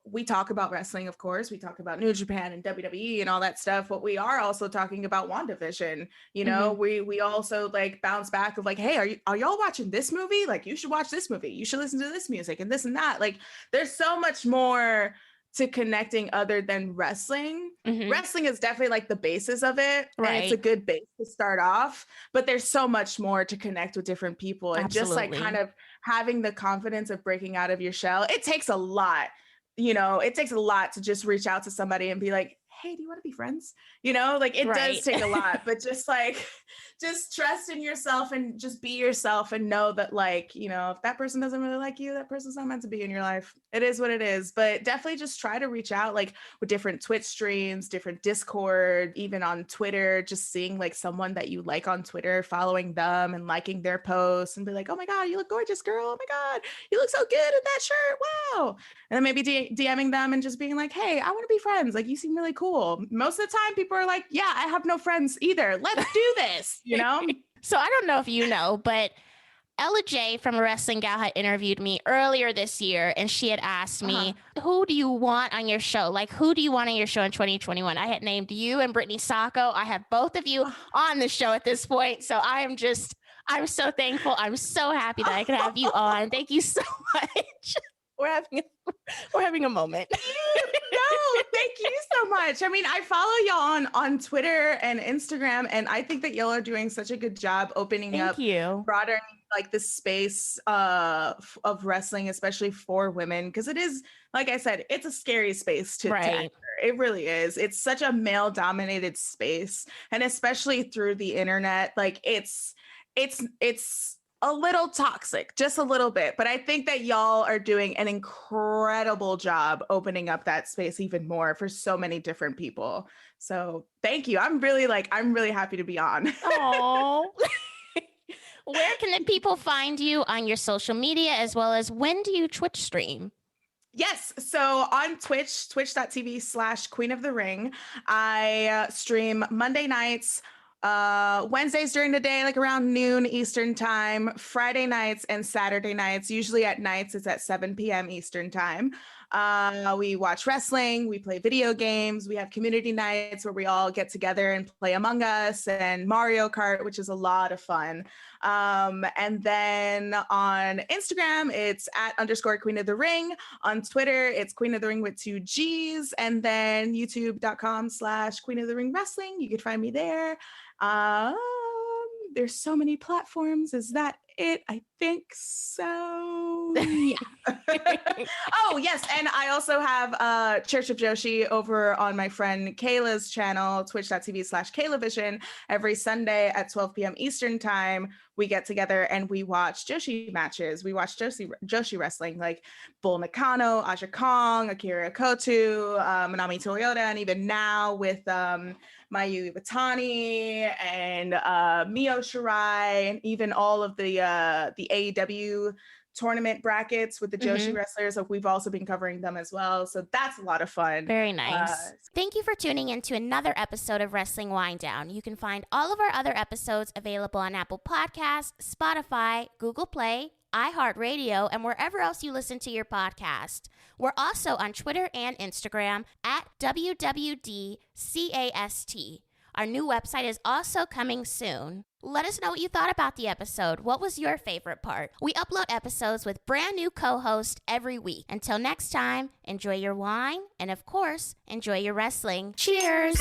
we talk about wrestling, of course. We talk about New Japan and WWE and all that stuff. But we are also talking about WandaVision. We also like bounce back of like, hey, are y'all watching this movie? Like, you should watch this movie. You should listen to this music and this and that. Like, there's so much more to connecting other than wrestling. Wrestling is definitely like the basis of it. Right. And it's a good base to start off. But there's so much more to connect with different people. And just like kind of having the confidence of breaking out of your shell. It takes a lot. It takes a lot to just reach out to somebody and be like, hey, do you want to be friends? Like it does take a lot, but just trust in yourself and just be yourself and know that like, if that person doesn't really like you, that person's not meant to be in your life. It is what it is, but definitely just try to reach out like with different Twitch streams, different Discord, even on Twitter, just seeing like someone that you like on Twitter, following them and liking their posts and be like, oh my God, you look gorgeous, girl. Oh my God, you look so good in that shirt. Wow. And then maybe DMing them and just being like, hey, I want to be friends. Like, you seem really cool. Most of the time people are like, yeah, I have no friends either. Let's do this, So I don't know if you know, but Ella J from A Wrestling Gal had interviewed me earlier this year, and she had asked me, who do you want on your show? Like, who do you want on your show in 2021? I had named you and Brittany Sacco. I have both of you on the show at this point. So I'm so thankful. I'm so happy that I could have you on. Thank you so much. We're having a moment. No, thank you so much. I mean, I follow y'all on Twitter and Instagram, and I think that y'all are doing such a good job opening up broader like the space of wrestling, especially for women, because it is, like I said, it's a scary space to enter. It really is. It's such a male-dominated space, and especially through the internet, like it's a little toxic, just a little bit. But I think that y'all are doing an incredible job opening up that space even more for so many different people. So thank you. I'm really happy to be on. Oh, where can the people find you on your social media, as well as when do you Twitch stream? Yes. So on Twitch, twitch.tv/Queen of the Ring, I stream Monday nights, Wednesdays during the day, like around noon Eastern time, Friday nights and Saturday nights. Usually at nights, it's at 7 p.m. Eastern time. We watch wrestling, we play video games, we have community nights where we all get together and play Among Us and Mario Kart, which is a lot of fun. And then on Instagram, it's @_Queen of the Ring. On Twitter, it's Queen of the Ring with 2 G's. And then youtube.com/Queen of the Ring Wrestling. You can find me there. There's so many platforms. Is that it? I think so. Yeah. Oh, yes. And I also have Church of Joshi over on my friend Kayla's channel, twitch.tv/KaylaVision. Every Sunday at 12 p.m. Eastern time, we get together and we watch Joshi matches. We watch Joshi wrestling, like Bull Nakano, Aja Kong, Akira Kotu, Manami Toyota, and even now with Mayu Iwatani and Mio Shirai, and even all of the AEW tournament brackets with the Joshi wrestlers. Like, we've also been covering them as well. So that's a lot of fun. Very nice. Thank you for tuning in to another episode of Wrestling Winedown. You can find all of our other episodes available on Apple Podcasts, Spotify, Google Play, iHeartRadio, and wherever else you listen to your podcast. We're also on Twitter and Instagram at WWDCAST. Our new website is also coming soon. Let us know what you thought about the episode. What was your favorite part? We upload episodes with brand new co-hosts every week. Until next time, enjoy your wine and, of course, enjoy your wrestling. Cheers!